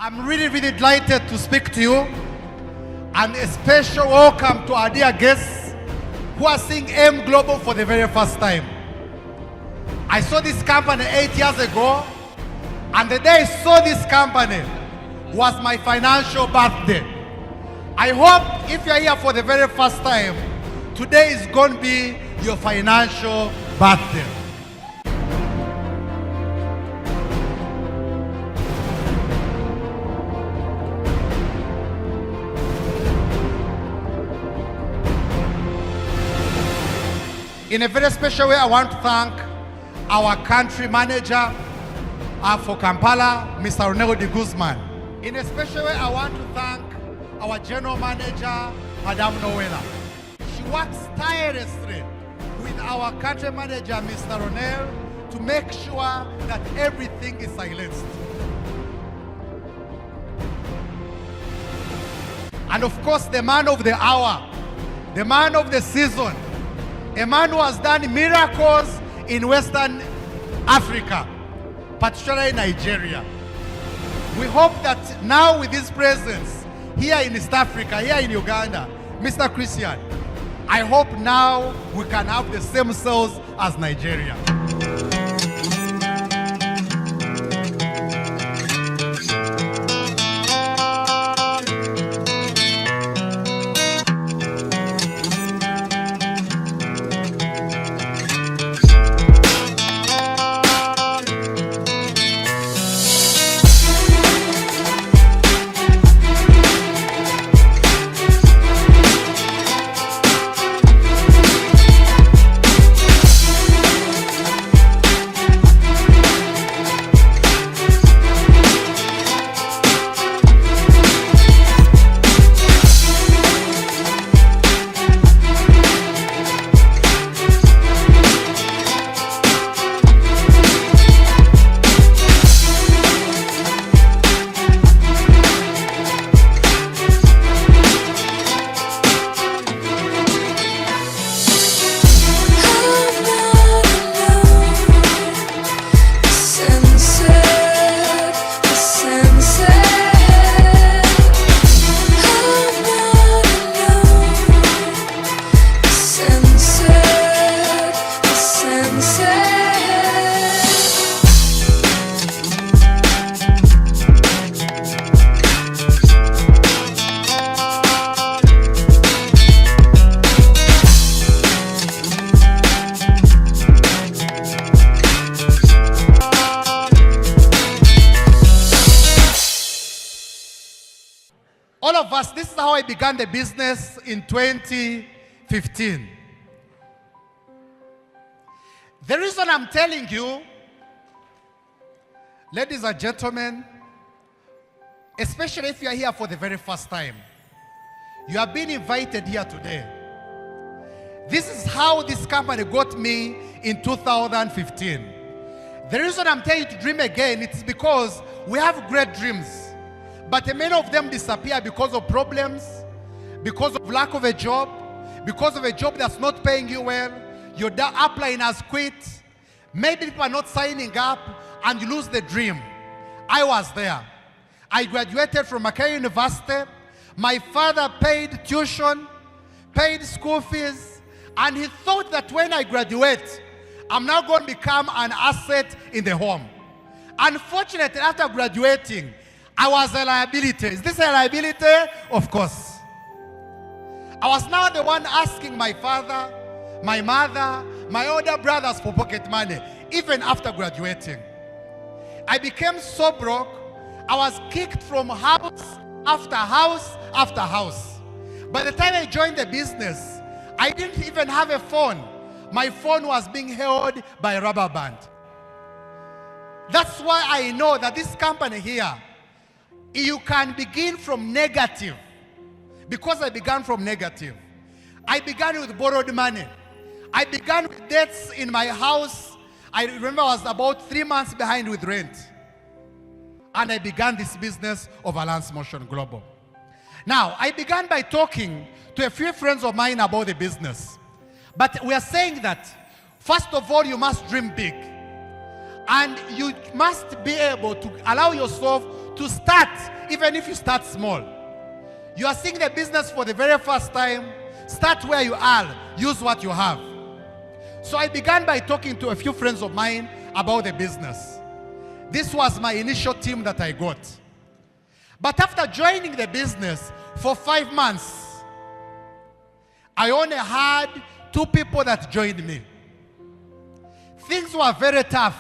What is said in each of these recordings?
I'm really delighted to speak to you, and a special welcome to our dear guests who are seeing AIM Global for the very first time. I saw this company 8 years ago, and the day I saw this company was my financial birthday. I hope if you're here for the very first time, today is going to be your financial birthday. In a very special way, I want to thank our country manager for Kampala, Mr. Ronaldo de Guzman. In a special way, I want to thank our general manager, Madame Noela. She works tirelessly with our country manager, Mr. Ronaldo, to make sure that everything is silenced. And of course, the man of the hour, the man of the season, a man who has done miracles in Western Africa, particularly Nigeria. We hope that now with his presence here in East Africa, here in Uganda, Mr. Christian, I hope now we can have the same sales as Nigeria. All of us, this is how I began the business in 2015. The reason I'm telling you, ladies and gentlemen, especially if you are here for the very first time, you have been invited here today. This is how this company got me in 2015. The reason I'm telling you to dream again, it's because we have great dreams. But many of them disappear because of problems, because of lack of a job, because of a job that's not paying you well. Your upline has quit. Maybe people are not signing up and you lose the dream. I was there. I graduated from Makerere University. My father paid tuition, paid school fees, and he thought that when I graduate, I'm now going to become an asset in the home. Unfortunately, after graduating, I was a liability. Is this a liability? Of course. I was now the one asking my father, my mother, my older brothers for pocket money, even after graduating. I became so broke, I was kicked from house after house after house. By the time I joined the business, I didn't even have a phone. My phone was being held by a rubber band. That's why I know that this company here, you can begin from negative. Because I began from negative. I began with borrowed money. I began with debts in my house. I remember I was about 3 months behind with rent. And I began this business of Alliance Motion Global. Now, I began by talking to a few friends of mine about the business. But we are saying that, first of all, you must dream big. And you must be able to allow yourself to start, even if you start small. You are seeing the business for the very first time. Start where you are. Use what you have. So I began by talking to a few friends of mine about the business. This was my initial team that I got. But after joining the business for 5 months, I only had 2 people that joined me. Things were very tough.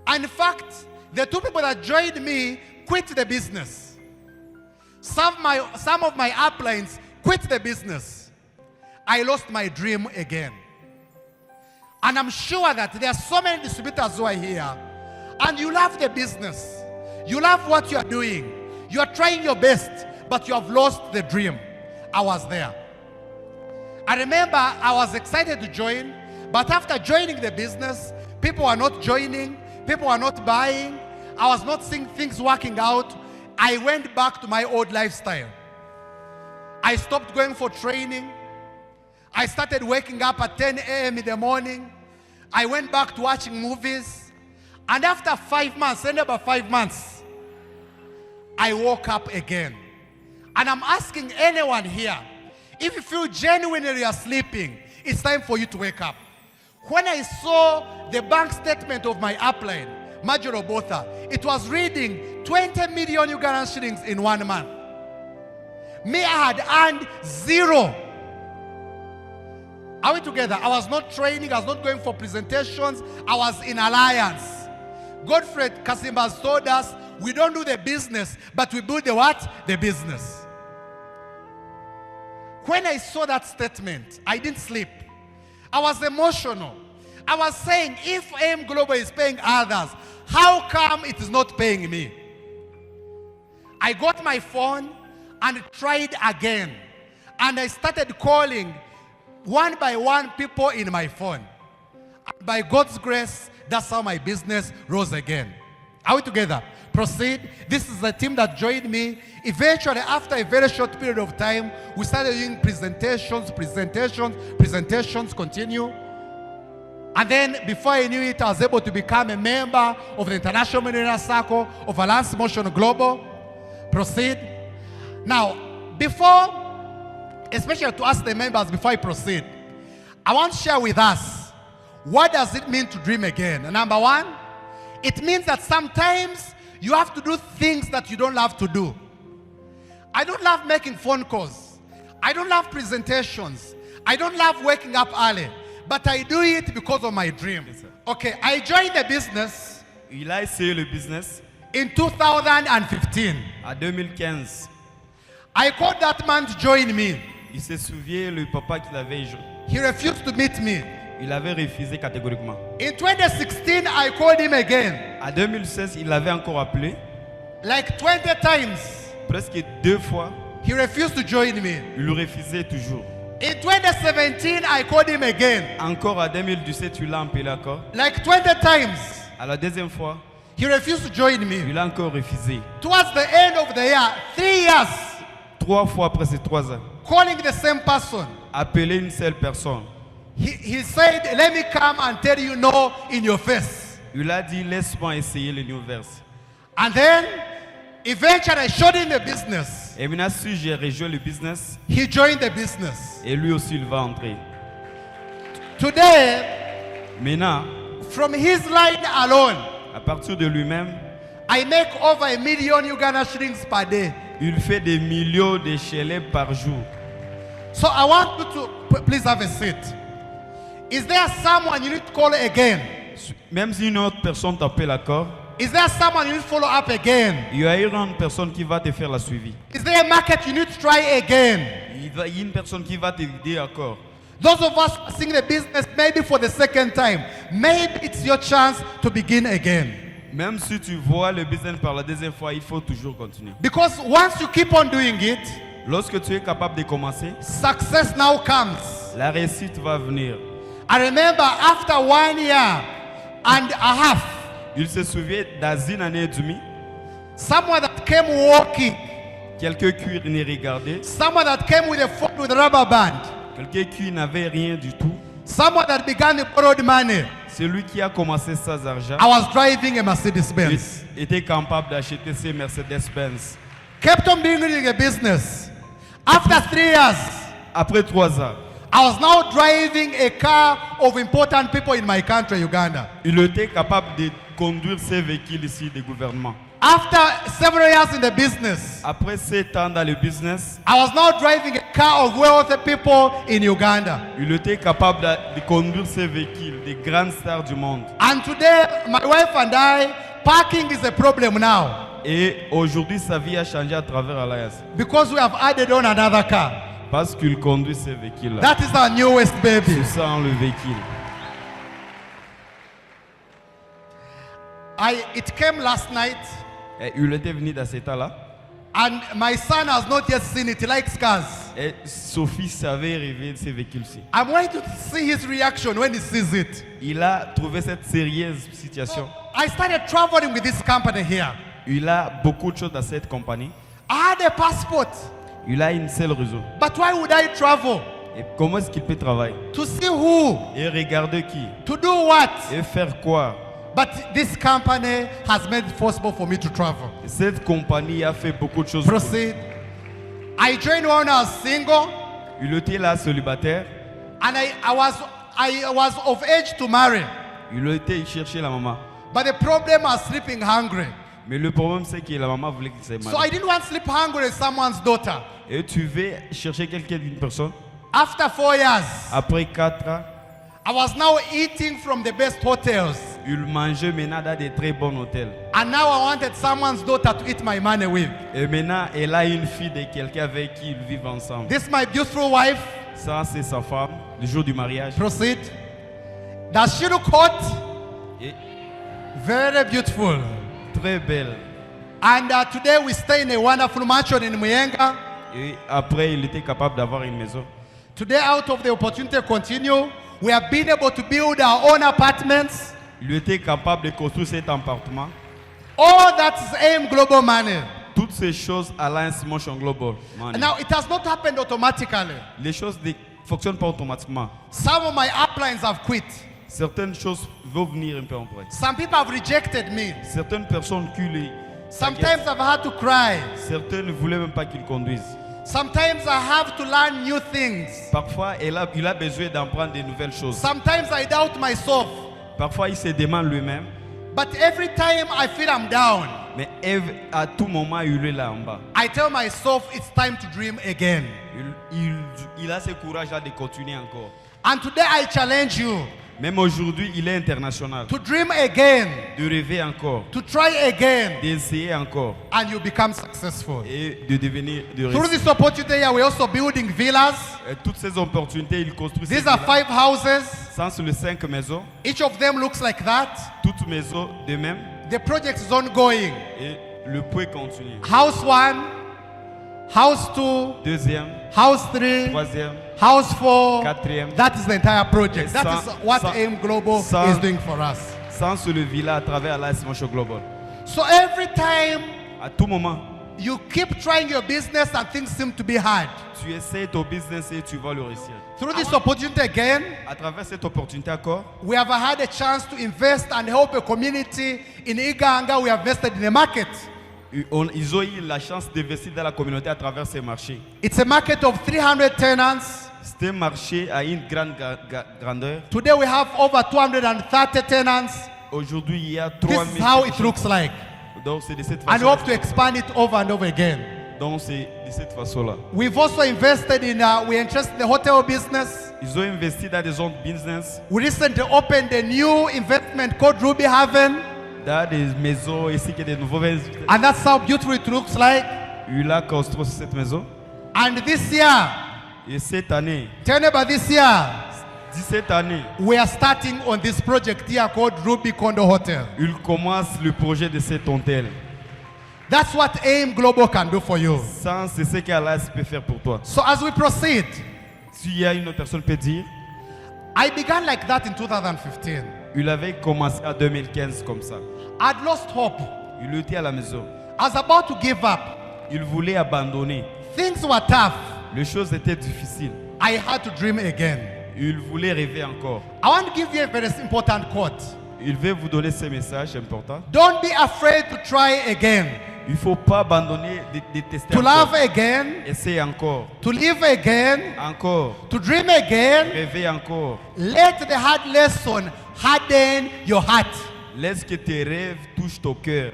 And in fact, the 2 people that joined me quit the business. Some of my uplines quit the business. I lost my dream again. And I'm sure that there are so many distributors who are here, and you love the business. You love what you are doing. You are trying your best, but you have lost the dream. I was there. I remember I was excited to join, but after joining the business, people were not joining, people were not buying, I was not seeing things working out. I went back to my old lifestyle. I stopped going for training. I started waking up at 10 a.m. in the morning. I went back to watching movies. And after 5 months, ended about 5 months, I woke up again. And I'm asking anyone here, if you feel genuinely you are sleeping, it's time for you to wake up. When I saw the bank statement of my upline, Major Botha, it was reading 20 million Ugandan shillings in 1 month. Me, I had earned 0. Are we together? I was not training, I was not going for presentations, I was in alliance. Godfrey Kasimbas told us, we don't do the business, but we build the what? The business. When I saw that statement, I didn't sleep. I was emotional. I was saying, if AM Global is paying others, how come it is not paying me? I got my phone and tried again. And I started calling one by one people in my phone. And by God's grace, that's how my business rose again. Are we together? Proceed. This is the team that joined me. Eventually, after a very short period of time, we started doing presentations, continue. And then, before I knew it, I was able to become a member of the International Millionaire Circle of Alliance Motion Global. Proceed. Now, especially to ask the members before I proceed, I want to share with us, what does it mean to dream again? Number one, it means that sometimes you have to do things that you don't love to do. I don't love making phone calls. I don't love presentations. I don't love waking up early. But I do it because of my dream. Yes, okay, I joined the business. Il a essayé le business In 2015. en 2015. I called that man to join me. Il se souvient, le papa qu'il avait, He refused to meet me. il avait refusé catégoriquement. In 2016, I called him again. En 2016, il l'avait encore appelé, Like 20 times. presque 2 fois. He refused to join me. Il le refusait toujours. In 2017, I called him again. Encore en 2017, tu l'as appelé encore. Like 20 times. À la deuxième fois, He refused to join me. il a encore refusé. Towards the end of the year, 3 years, 3 fois après ces 3 ans. calling the same person. Appeler une seule personne. He said, let me come and tell you no in your face. Il a dit, laisse-moi essayer le new verse. And then, eventually, I showed him the business. Et maintenant, si j'ai rejoint le business, He joined the business. et lui aussi, il va entrer. Today, Maintenant, from his line alone, à partir de lui-même, I make over 1 million Uganda shillings per day. il fait des millions de chelets par jour. So I want you to please have a seat. Is there someone you need to call again? Même si une autre personne t'appelle encore, Is there someone you need to follow up again? il y a une personne qui va te faire la suivi. Is there a market you need to try again? Il y a une personne qui va t'aider encore. Those of us seeing the business maybe for the second time, maybe it's your chance to begin again. Même si tu vois le business par la deuxième fois, il faut toujours continuer. Because once you keep on doing it, Lorsque tu es capable de commencer, success now comes. la réussite va venir. I remember after 1 year and a half, Il se souvient dans une année et demie, someone that came walking, quelqu'un qui ne regardait, someone that came with a phone with a rubber band, quelqu'un qui n'avait rien du tout, someone that began to borrow money, Celui qui a commencé sans argent I was driving a Mercedes-Benz. était capable d'acheter ces Mercedes-Benz. Kept on building a business. After 3 years, Après 3 ans, I was now driving a car of important people in my country, Uganda. il était capable de conduire ces véhicules ici des gouvernements. After several years in the business, Après 7 ans dans le business, I was now driving a car of wealthy people in Uganda. il était capable de conduire ces véhicules des grandes stars du monde. And today, my wife and I, parking is a problem now Et aujourd'hui, sa vie a changé à travers Alliance. because we have added on another car. Parce qu'il conduit ces véhicules-là. That is our newest baby. C'est ça le véhicule. It came last night, Et il était venu dans cet état-là. and my son has not yet seen it. He likes cars. Et Sophie savait rêver de ces véhicules-ci. I'm waiting to see his reaction when he sees it. Il a trouvé cette sérieuse situation. I started traveling with this company here. Il a beaucoup de choses dans cette compagnie. I had a passport, Il a une seule raison. but why would I travel? Et comment est-ce qu'il peut travailler? To see who? Et regarder qui? To do what? Et faire quoi? But this company has made it possible for me to travel. Cette compagnie a fait beaucoup de choses. pour lui. Proceed. I joined when I was single, Il était là célibataire. and I was of age to marry. Il était chercher la maman. But the problem was sleeping hungry. Mais le problème c'est que la maman voulait qu'il s'aille So I marier. didn't want to sleep hungry as someone's daughter. Et tu veux chercher quelqu'un d'une personne. After 4 years, Après 4 ans, I was now eating from the best hotels. il mangeait maintenant dans des très bons hôtels. And now I wanted someone's daughter to eat my money with. Et maintenant, elle a une fille de quelqu'un avec qui ils vivent ensemble. This is my beautiful wife. Ça, c'est sa femme, le jour du mariage. Proceed. Does she look hot? Et Very beautiful. très belle. And today we stay in a wonderful mansion in Muyenga. Et après, il était capable d'avoir une maison. Today, out of the opportunity to continue, we have been able to build our own apartments. Il était capable de construire cet appartement. All that is AIM Global Money. Toutes ces choses, Alliance Motion Global. Money. Now, it has not happened automatically. Les choses ne fonctionnent pas automatiquement. Some of my uplines have quit. Certaines choses vont venir un peu après. Some people have rejected me. Certaines personnes culent. Sometimes I've had to cry. Certaines ne voulaient même pas qu'il conduise. Sometimes I have to learn new things. Parfois, il a besoin d'apprendre de nouvelles choses. Sometimes I doubt myself. Parfois, il se demande lui-même. But every time I feel I'm down, Mais à tout moment, il est là en bas. I tell myself it's time to dream again. Il a ce courage-là de continuer encore. And today I challenge you Même aujourd'hui, il est international. to dream again, De rêver encore. to try again, D'essayer encore. and you become successful. Et de devenir... De Through réussir. this opportunity here, we're also building villas. Et toutes ces opportunités, il construit ces These are villas. 5 houses. Sans les 5 maisons. Each of them looks like that. Toutes maisons de même. The project is ongoing. Et le point continue. House 1, House 2, Deuxième, House 3, troisième, House 4. quatrième. That is the entire project. That Sans- is what sans- AIM Global sans- is doing for us. Sans le villa à travers Alliance Motion Global. So every time À tout moment, you keep trying your business and things seem to be hard, tu essaies ton business et tu vas le réussir. through this opportunity again, À travers cette opportunité encore, we have had a chance to invest and help a community in Iganga. We have invested in a market. ils ont eu la chance d'investir dans la communauté à travers ces marchés. It's a market of 300 tenants. C'est un marché à une grande grandeur. Today we have over 230 tenants. Aujourd'hui, il y a This 3000. is how it looks like. Donc, c'est de cette And we façon. hope to expand it over and over again. Donc, c'est de cette façon-là. We've also invested in, we're interested in the hotel business. Ils ont investi dans des zones business, We recently opened a new investment called Ruby Haven. dans des maisons ici qui sont des nouveaux. And that's how beautiful it looks like. Il a construit cette maison. And this year, Et cette année, tell me about this year, 17 années, we are starting on this project here called Ruby Condo Hotel. il commence le projet de cet hôtel. That's what AIM Global can do for you. Sans, c'est ce qu'Alliance peut faire pour toi. So as we proceed, S'il y a une autre personne qui peut dire, I began like that in 2015. il avait commencé en 2015 comme ça. I'd lost hope. Il était à la maison. I was about to give up. Il voulait abandonner. Things were tough. Les choses étaient difficiles. I had to dream again. Il voulait rêver encore. I want to give you a very important quote. Il veut vous donner ces messages importants. Don't be afraid to try again, Il ne faut pas abandonner de tester to encore. love again, Essayez encore. to live again, Encore. to dream again. Rêvez encore. Let the hard lesson harden your heart. Laisse que tes rêves touchent ton cœur.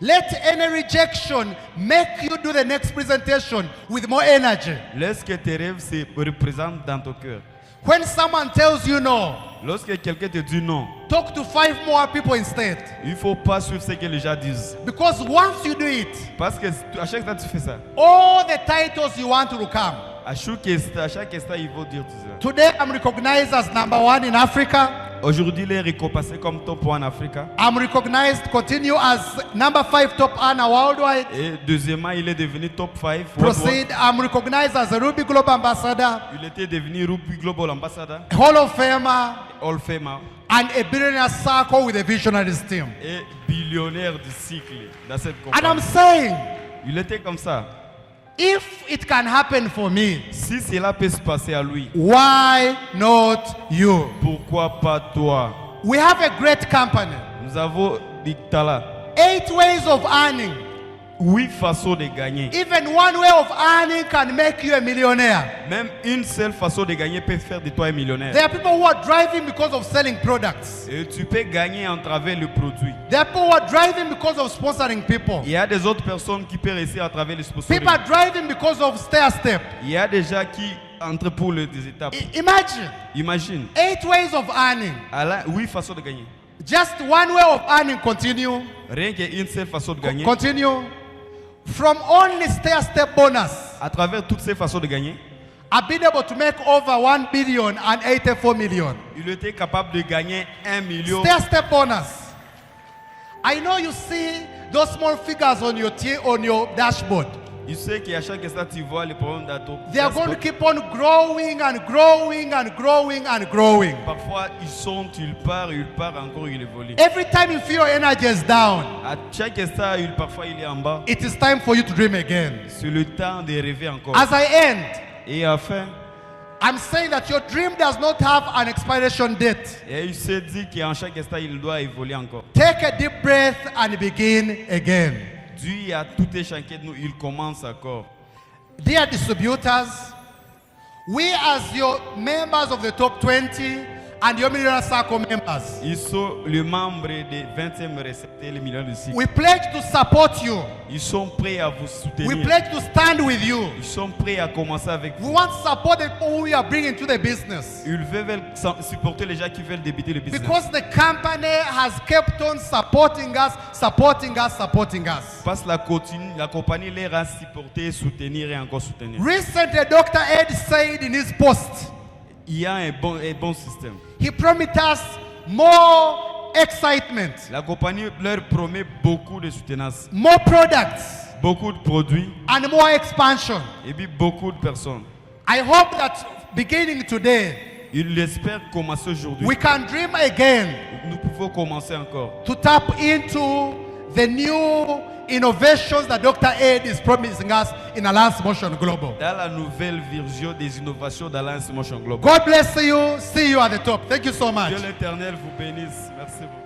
Let any rejection make you do the next presentation with more energy. Laisse que tes rêves se représentent dans ton cœur. When someone tells you no, Lorsque quelqu'un te dit non, talk to 5 more people instead. il ne faut pas suivre ce que les gens disent. Because once you do it, Parce que à chaque fois que tu fais ça, all the titles you want will come. à chaque instant, ils vont dire tout ça. Today, I'm recognized as #1 in Africa. Aujourd'hui, il est récompensé comme top 1 en Afrique. I'm recognized, continue as #5 top earner worldwide. Et deuxièmement, il est devenu top 5. Proceed, I'm recognized as a Ruby Global Ambassador, Il était devenu Ruby Global Ambassador, Hall of Famer, All Famer and a Billionaire Circle with a Visionaries team. et billionnaire du cycle dans cette And I'm compagnie. saying, Il était comme ça. if it can happen for me, Si cela peut se passer à lui, why not you? pourquoi pas toi? We have a great company. Nous avons des talents. 8 ways of earning. 8 façons de gagner. Even one way of earning can make you a millionaire. Même une seule façon de gagner peut faire de toi un millionnaire. There are people who are driving because of selling products. Et tu peux gagner en travers le produit. There are people who are driving because of sponsoring people. Il y a des autres personnes qui peuvent réussir à travers le sponsoring. People are driving because of stair step. Il y a des gens qui entrent pour des étapes. Imagine Imagine, 8 ways of earning. 8 façons de gagner. Just one way of earning. Continue. Rien qu'une seule façon de gagner. Continue. From only stair step bonus, À travers toutes ces façons de gagner, I've been able to make over 1 billion and 84 million. il était capable de gagner 1 million. Stair step bonus. I know you see those small figures on your dashboard. Il sait qu'à chaque instant, tu vois les problèmes dans ton They are going to dashboard. keep on growing and growing and growing and growing. Parfois, ils sont, il part encore, il évolue. Every time you feel your energy is down, À chaque instant, parfois, il est en bas. it is time for you to dream again. C'est le temps de rêver encore. As I end, Et enfin, I'm saying that your dream does not have an expiration date. et il se dit qu'en chaque instant, il doit évoluer encore. Take a deep breath and begin again. Dieu a tout et chacun de nous, il commence encore. Dear distributors, we as your members of the top 20 and your Millionaire Circle members, Ils sont les membres des 20e récepteurs, les millions de cycles. we pledge to support you. Ils sont prêts à vous We soutenir. pledge to stand with you. Ils sont prêts à commencer avec We vous. want to support the people who we are bringing to the business. Ils veulent supporter les gens qui veulent débuter le business. Because the company has kept on supporting us, supporting us, supporting us. Parce que la compagnie les a supportés, soutenir et encore soutenir. Recently, Dr. Ed said in his post, Il y a un bon système. he promised us more excitement, La compagnie leur promet beaucoup de soutenance, more products, beaucoup de produits and more expansion. et puis beaucoup de personnes. I hope that beginning today, Ils espèrent commencer aujourd'hui. we can dream again Nous pouvons commencer encore. to tap into the new innovations that Dr. Ed is promising us in Alliance Motion Global. Dans la nouvelle version des innovations d'Alliance Motion Global. God bless you. See you at the top. Thank you so much. Dieu l'Éternel vous bénisse. Merci beaucoup.